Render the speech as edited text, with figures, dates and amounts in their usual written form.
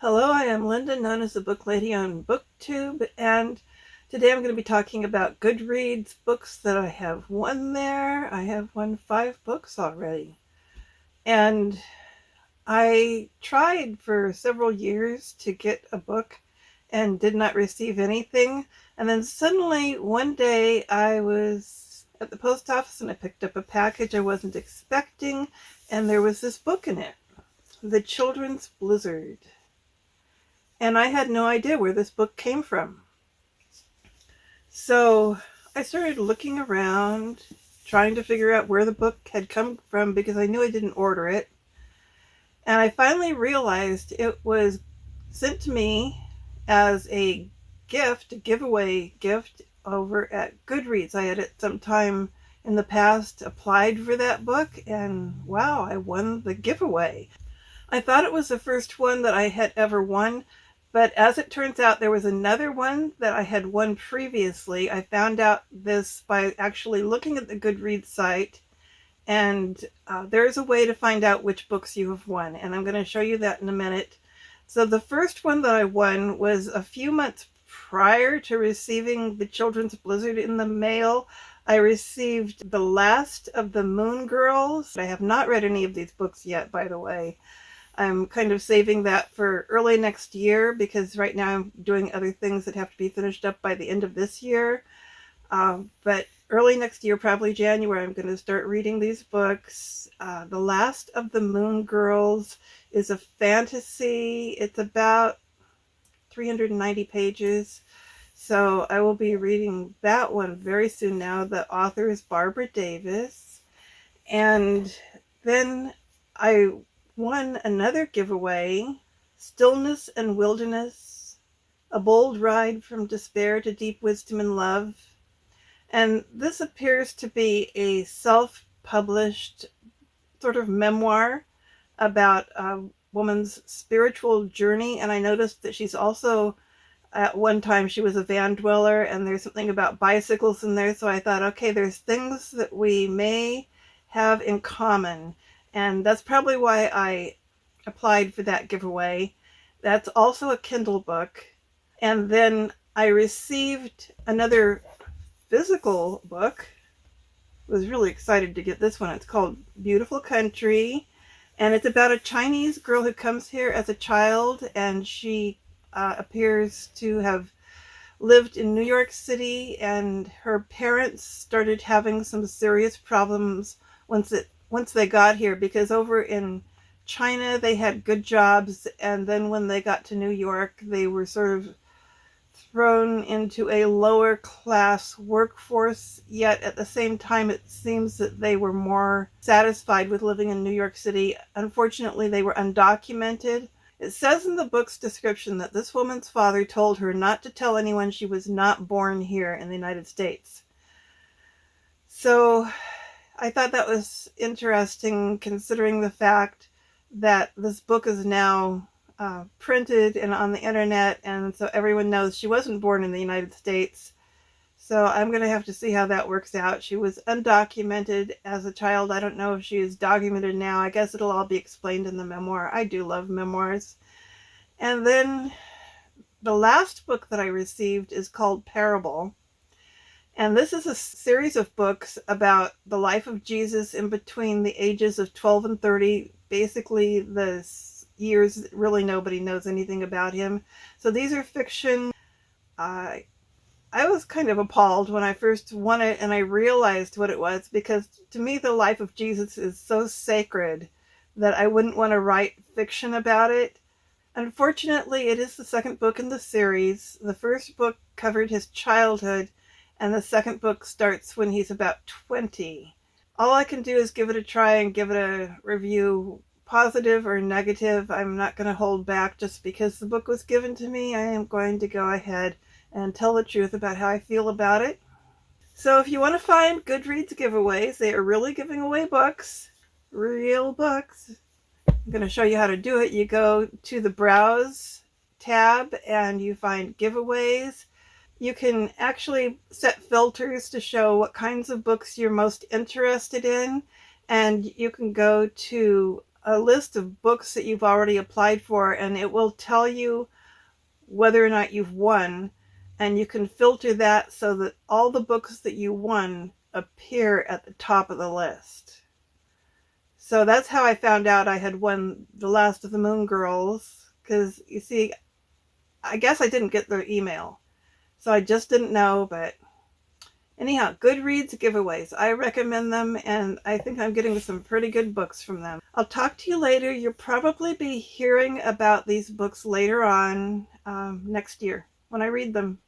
Hello, I am Linda, known as the Book Lady on BookTube, and today I'm going to be talking about Goodreads books that I have won there. I have won 5 books already, and I tried for several years to get a book and did not receive anything. And then suddenly one day I was at the post office and I picked up a package I wasn't expecting, and there was this book in it, The Children's Blizzard. And I had no idea where this book came from. So I started looking around, trying to figure out where the book had come from because I knew I didn't order it. And I finally realized it was sent to me as a gift, a giveaway gift over at Goodreads. I had at some time in the past applied for that book, and wow, I won the giveaway. I thought it was the first one that I had ever won, but as it turns out, there was another one that I had won previously. I found out this by actually looking at the Goodreads site, and there's a way to find out which books you have won, and I'm going to show you that in a minute. So the first one that I won was a few months prior to receiving the Children's Blizzard in the mail. I received The Last of the Moon Girls. I have not read any of these books yet, by the way. I'm kind of saving that for early next year because right now I'm doing other things that have to be finished up by the end of this year. But early next year, probably January, I'm going to start reading these books. The Last of the Moon Girls is a fantasy. It's about 390 pages. So I will be reading that one very soon now. The author is Barbara Davis. And then I won another giveaway, Stillness and Wilderness, A Bold Ride from Despair to Deep Wisdom and Love. And this appears to be a self-published sort of memoir about a woman's spiritual journey. And I noticed that she's also, at one time, she was a van dweller, and there's something about bicycles in there. So I thought, okay, there's things that we may have in common. And that's probably why I applied for that giveaway. That's also a Kindle book. And then I received another physical book. I was really excited to get this one. It's called Beautiful Country. And it's about a Chinese girl who comes here as a child, and she appears to have lived in New York City, and her parents started having some serious problems once they got here, because over in China they had good jobs, and then when they got to New York they were sort of thrown into a lower class workforce, yet at the same time it seems that they were more satisfied with living in New York City. Unfortunately, they were undocumented. It says in the book's description that this woman's father told her not to tell anyone she was not born here in the United States. So I thought that was interesting, considering the fact that this book is now printed and on the internet, and so everyone knows she wasn't born in the United States. So I'm going to have to see how that works out. She was undocumented as a child. I don't know if she is documented now. I guess it'll all be explained in the memoir. I do love memoirs. And then the last book that I received is called Parable. And this is a series of books about the life of Jesus in between the ages of 12 and 30, basically the years that really nobody knows anything about him. So these are fiction. I was kind of appalled when I first won it and I realized what it was, because to me the life of Jesus is so sacred that I wouldn't want to write fiction about it. Unfortunately, it is the second book in the series. The first book covered his childhood, and the second book starts when he's about 20. All I can do is give it a try and give it a review, positive or negative. I'm not going to hold back. Just because the book was given to me, I am going to go ahead and tell the truth about how I feel about it. So if you want to find Goodreads giveaways, they are really giving away books, real books. I'm going to show you how to do it. You go to the Browse tab and you find giveaways. You can actually set filters to show what kinds of books you're most interested in, and you can go to a list of books that you've already applied for, and it will tell you whether or not you've won, and you can filter that so that all the books that you won appear at the top of the list. So that's how I found out I had won The Last of the Moon Girls, because you see, I guess I didn't get the email, so I just didn't know. But anyhow, Goodreads Giveaways, I recommend them, and I think I'm getting some pretty good books from them. I'll talk to you later. You'll probably be hearing about these books later on next year when I read them.